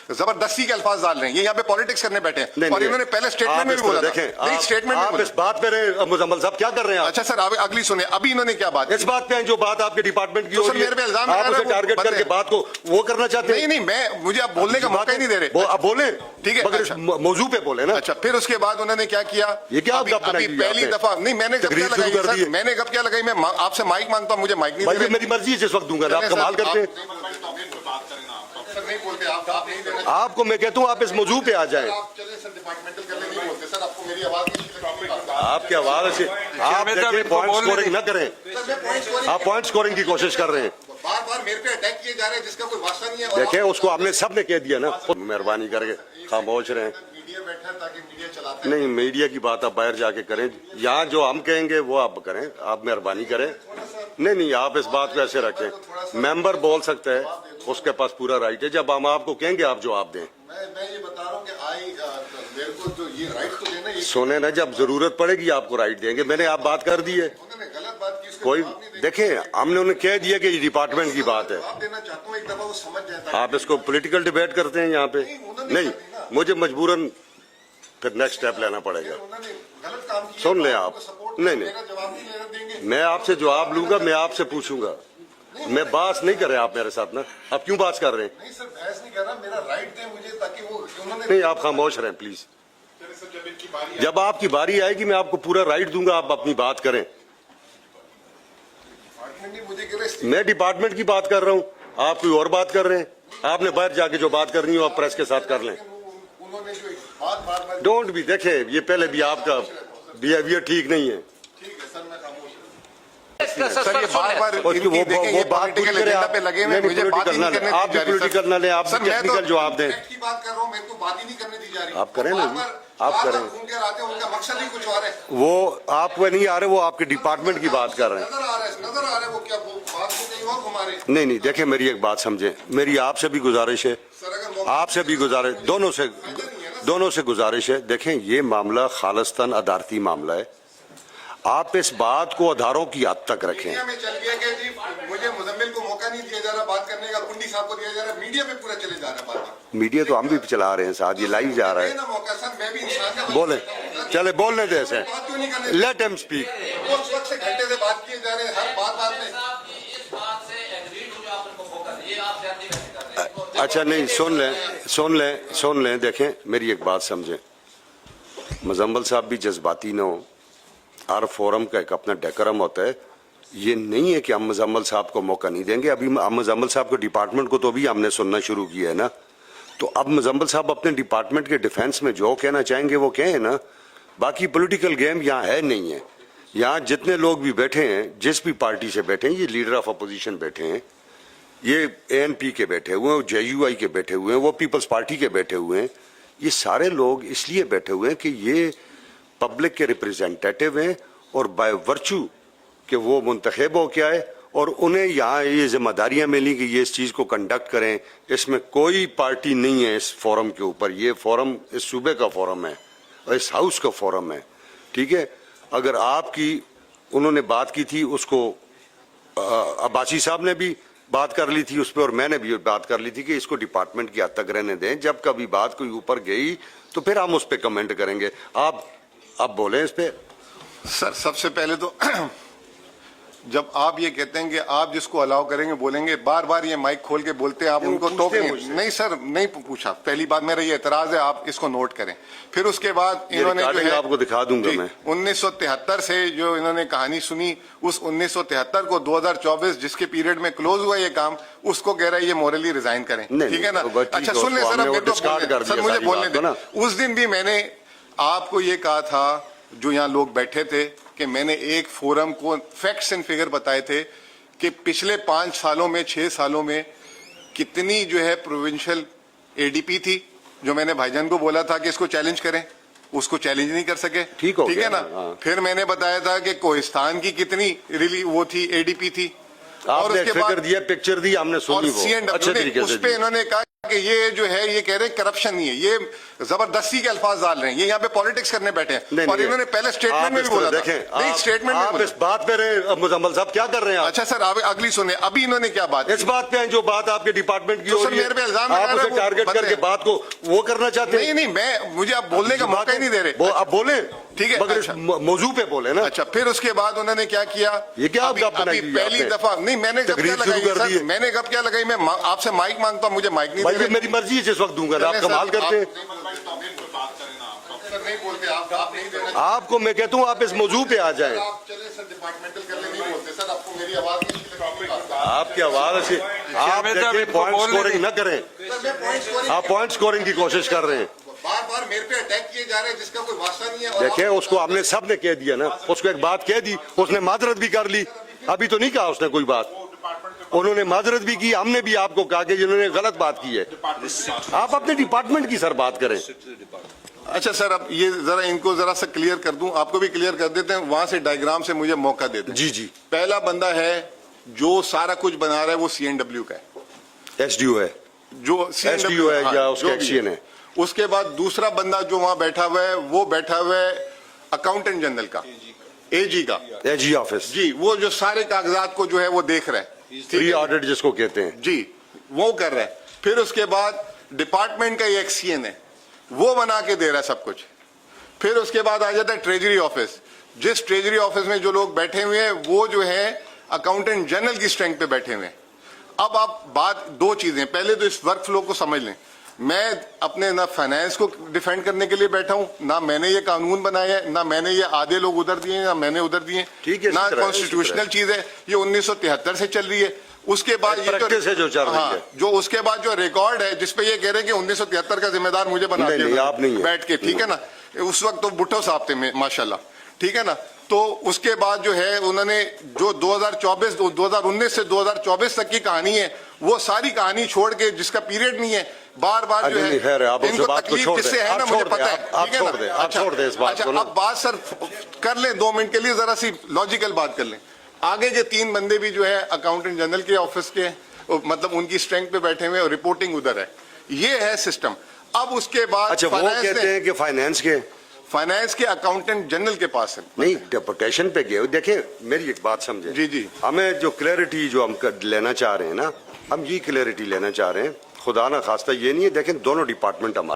जबरदस्ती के अल्फाज डाल रहे हैं। ये यहाँ पे पॉलिटिक्स करने बैठे हैं और इन्होंने पहले स्टेटमेंट में भी बोला था। नहीं, स्टेटमेंट आप इस बात पे रहे मुजम्मल साहब क्या कर रहे हैं? अच्छा सर, अगली सुने, अभी इन्होंने क्या बात इस बात पे जो बात आपके डिपार्टमेंट की हो रही है, मेरे पे इल्जाम आप उसे टारगेट करके बात को वो करना चाहते हैं? नहीं, मैं मुझे आप बोलने का मौका ही नहीं दे रहे। आप बोले, ठीक है, मगर मौजू पे बोले ना। अच्छा, फिर उसके बाद उन्होंने क्या किया? ये क्या पहली दफा नहीं, मैंने गप क्या लगाई? मैंने गप क्या लगाई? मैं आपसे माइक मांगता हूँ, मुझे माइक नहीं दे रहे। मेरी मर्जी है, जिस वक्त दूंगा। आप कमाल करते हैं। नहीं बोलते आप नहीं दे रहे। आपको मैं कहता हूँ आप इस मौजू पे आ जाए। आप चले सर, डिपार्टमेंटल करने नहीं बोलते सर, आपको मेरी आवाज आपकी आवाज से आप देखिए पॉइंट स्कोरिंग न करें। आप पॉइंट स्कोरिंग की कोशिश कर रहे हैं। बार बार मेरे पे अटैक किए जा रहे हैं जिसका कोई वास्ता नहीं है। देखिए उसको आपने सबने कह दिया ना। मेहरबानी करके खामोश रहे। मीडिया बैठा है ताकि मीडिया चलाते नहीं, मीडिया की बात आप बाहर जाके करें। यहाँ जो हम कहेंगे वो आप करें। आप मेहरबानी करें। नहीं, आप इस बात को ऐसे रखें। मेंबर बोल सकते हैं, उसके पास पूरा राइट है। जब हम आपको कहेंगे आप जवाब दें। मैं ये बता रहा हूँ कि मेरे को जो ये राइट तो देना है। सुने ना, जब जरूरत पड़ेगी आपको राइट देंगे। मैंने आप बात कर दी है। गलत बात की, कोई देखें, हमने उन्हें कह दिया कि ये डिपार्टमेंट की बात है। देना चाहता हूँ, एक दफा वो समझ जाता है। आप इसको पॉलिटिकल डिबेट करते हैं यहाँ पे। नहीं, मुझे मजबूरन फिर नेक्स्ट स्टेप लेना पड़ेगा। सुन लें आप। नहीं, मैं आपसे जवाब लूंगा, मैं आपसे पूछूंगा। मैं बात नहीं कर रहे आप मेरे साथ ना। आप क्यों बात कर रहे हैं? नहीं सर, बहस नहीं कर रहा, मेरा राइट दे मुझे ताकि वो नहीं, आप खामोश रहें प्लीज। जब आपकी बारी आएगी मैं आपको पूरा राइट दूंगा, आप अपनी बात करें। मैं डिपार्टमेंट की बात कर रहा हूँ, आप कोई और बात कर रहे हैं। आपने बाहर जाके जो बात करनी हो आप प्रेस के साथ कर लें। डोंट भी देखे, ये पहले भी आपका बिहेवियर ठीक नहीं है। सर ये बार-बार वो पॉलिटिकल एजेंडा पे लगे हुए, मुझे बात ही नहीं करने दी जा रही। पॉलिटिकल ना ले, आप टेक्निकल जवाब दें। की बात कर रहा हूं, मेरे को बात ही नहीं करने दी जा रही। आप करें ना, आप करें। उनका मकसद ही कुछ और है। वो आप नहीं आ रहे, वो आपके डिपार्टमेंट की बात कर रहे हैं। नजर आ रहा है वो क्या बात को कहीं और घुमा रहे। नहीं, देखिए मेरी एक बात समझे। मेरी आपसे भी गुजारिश है, आपसे भी गुजारिश, दोनों से गुजारिश है। देखें ये मामला खालिस्तान अदालती मामला है। आप इस बात को आधारों की हद तक रखें। मीडिया में चल गया कि जी मुझे मुजम्मिल को मौका नहीं दिया जा रहा बात करने का, कुंडी साहब को दिया जा रहा है, मीडिया में पूरा चले जा रहा है बात। मीडिया तो हम भी चला रहे हैं साथ, ये लाइव जा रहा है। मौका सर, मैं भी इंसान बोले, चले बोलने दे ऐसे। Let him speak. उस वक्त से घंटे से बात किए जा रहे हैं, हर बात में। अच्छा नहीं, सुन लें। देखें मेरी एक बात समझें, मुजम्मिल साहब भी जज्बाती न हो। हर फोरम का एक अपना डेकोरम होता है। ये नहीं है कि हम मुजम्मिल साहब को मौका नहीं देंगे। अभी मुजम्मिल साहब को डिपार्टमेंट को तो भी हमने सुनना शुरू किया है ना। तो अब मुजम्मिल साहब अपने डिपार्टमेंट के डिफेंस में जो कहना चाहेंगे वो कहें ना। बाकी पॉलिटिकल गेम यहाँ है नहीं है। यहाँ जितने लोग भी बैठे हैं, जिस भी पार्टी से बैठे हैं, ये लीडर ऑफ अपोजिशन बैठे हैं, ये ANP के बैठे हुए हैं, JUI के बैठे हुए हैं, वो पीपल्स पार्टी के बैठे हुए हैं। ये सारे लोग इसलिए बैठे हुए हैं कि ये पब्लिक के रिप्रेजेंटेटिव हैं और बाय वर्चू कि वो मुंतखब हो क्या है और उन्हें यहाँ ये जिम्मेदारियाँ मिली कि ये इस चीज़ को कंडक्ट करें। इसमें कोई पार्टी नहीं है इस फोरम के ऊपर। ये फोरम इस सूबे का फोरम है और इस हाउस का फोरम है। ठीक है, अगर आपकी उन्होंने बात की थी, उसको अब्बासी साहब ने भी बात कर ली थी उस पर और मैंने भी बात कर ली थी कि इसको डिपार्टमेंट की हद तक रहने दें। जब कभी बात कोई ऊपर गई तो फिर हम उस पर कमेंट करेंगे। आप बोलें इस पे। सर सबसे पहले तो जब आप ये कहते हैं कि आप जिसको अलाउ करेंगे बोलेंगे, बार बार ये माइक खोल के बोलते हैं, आप उनको टोकेंगे। नहीं सर, नहीं पूछा। पहली बात मेरा ये एतराज है, आप इसको नोट करें। फिर उसके बाद इन्होंने जो है, आपको दिखा दूंगा मैं, 1973 से जो इन्होंने कहानी सुनी, उस 1973 को 2024 जिसके पीरियड में क्लोज हुआ ये काम, उसको कह रहा है ये मोरली रिजाइन करें। ठीक है ना? अच्छा सुन ले सर, मुझे बोलने दें। उस दिन भी मैंने आपको ये कहा था, जो यहाँ लोग बैठे थे, कि मैंने एक फोरम को फैक्ट्स एंड फिगर बताए थे कि पिछले 5 सालों में 6 सालों में कितनी जो है प्रोविंशियल ADP थी, जो मैंने भाईजान को बोला था कि इसको चैलेंज करें, उसको चैलेंज नहीं कर सके। ठीक है ना? फिर मैंने बताया था कि कोहिस्तान की कितनी वो थी ADP थी, और उसके बाद दिया, पिक्चर दी, हमने सुनी, वो अच्छे तरीके से। उस पे इन्होंने कहा कि ये जो है ये कह रहे हैं करप्शन नहीं है, ये जबरदस्ती के अल्फाज डाल रहे हैं, ये यहाँ पे पॉलिटिक्स करने बैठे हैं। और इन्होंने पहले स्टेटमेंट में भी बोला था, नहीं स्टेटमेंट में आप इस बात पे रहे मुजम्मल साहब क्या कर रहे हैं? अच्छा सर आप अगली सुने, अभी इन्होंने क्या बात इस बात पे जो बात आपके डिपार्टमेंट की तो सर मेरे पे इल्जाम लगा रहे हैं, टारगेट करके बात को वो करना चाहते हैं? नहीं मैं मुझे आप बोलने का मौका ही नहीं दे रहे। आप बोले ठीक है, मगर मौजू पे बोले ना। अच्छा फिर उसके बाद उन्होंने क्या किया, ये क्या अभी पहली दफा नहीं मैंने कब क्या लगाई, मैंने कब क्या लगाई, मैं आपसे माइक मांगता हूँ, मुझे माइक नहीं दे रहे। मेरी मर्जी है जिस वक्त दूंगा, आप कमाल करते हैं। नहीं बोलते आप नहीं दे रहे। आपको मैं कहता हूँ आप इस मौजू पे आ जाएं। आप चले सर डिपार्टमेंटल कर ले, नहीं बोलते सर, आपको मेरी आवाज नहीं आपकी आवाज से आप देखिए पॉइंट स्कोरिंग न करें, आप पॉइंट स्कोरिंग की कोशिश कर रहे हैं। बार बार मेरे पे अटैक किए जा रहे हैं जिसका कोई वास्ता नहीं है। देखिए उसको हमने सब ने कह दिया ना, उसको एक बात कह दी, उसने माजरत भी कर ली, अभी तो नहीं कहा उसने कोई बात, उन्होंने माजरत भी की, हमने भी आपको कहा कि जिन्होंने गलत बात की है। आप अपने डिपार्टमेंट की सर बात करें। अच्छा सर अब ये जरा इनको जरा सा क्लियर कर दूं, आपको भी क्लियर कर देते हैं, वहां से डायग्राम से मुझे मौका देते हैं। जी जी। पहला बंदा है जो सारा कुछ बना रहा है वो CNW का है, SDO है, जो SDO है या उसका एक्शन है। उसके बाद दूसरा बंदा जो वहां बैठा हुआ है वो बैठा हुआ है अकाउंटेंट जनरल का, AG का, AG ऑफिस जी, वो जो सारे कागजात को जो है वो देख रहा है, फ्री ऑडिट जिसको कहते हैं जी, वो कर रहा है। फिर उसके बाद डिपार्टमेंट का एक CN है, वो बना के दे रहा है सब कुछ। फिर उसके बाद आ जाता है ट्रेजरी ऑफिस, जिस ट्रेजरी ऑफिस में जो लोग बैठे हुए हैं वो जो है अकाउंटेंट जनरल की स्ट्रेंथ पे बैठे हुए हैं। अब आप बात दो चीजें, पहले तो इस वर्क फ्लो को समझ लें। मैं अपने ना फाइनेंस को डिफेंड करने के लिए बैठा हूं, ना मैंने ये कानून बनाया है, ना मैंने ये आधे लोग उधर दिए ना मैंने उधर दिए, ना कॉन्स्टिट्यूशनल चीज है, ये 1973 से चल रही है। उसके बाद ये जो चल रही है, जो उसके बाद जो रिकॉर्ड है जिसपे ये कह रहे हैं कि 1973 का जिम्मेदार मुझे बना दिया बैठ के, ठीक है ना, उस वक्त तो भुट्टो साहब थे माशाल्लाह, ठीक है ना। तो उसके बाद जो है उन्होंने जो 2019 से 2024 तक की कहानी है वो सारी कहानी छोड़ के, जिसका पीरियड नहीं है, बार बार जो है इनको तकलीफ जिससे है ना मुझे पता है, ठीक है ना। अच्छा अब बात सर कर लें 2 मिनट के लिए, जरा सी लॉजिकल बात कर लें। आगे के 3 बंदे भी जो है अकाउंटेंट जनरल के ऑफिस के, मतलब उनकी स्ट्रेंथ पे बैठे हुए और रिपोर्टिंग उधर है, ये है सिस्टम। अब उसके बाद अच्छा वो कहते हैं कि फाइनेंस के अकाउंटेंट जनरल के पास है, नहीं डेपुटेशन पे गए। देखिए मेरी एक बात समझे, जी जी, हमें जो क्लैरिटी जो हम लेना चाह रहे हैं ना, हम ये क्लैरिटी लेना चाह रहे हैं, खुदा ना खास्ता ये नहीं है, देखें दोनों डिपार्टमेंट हमारे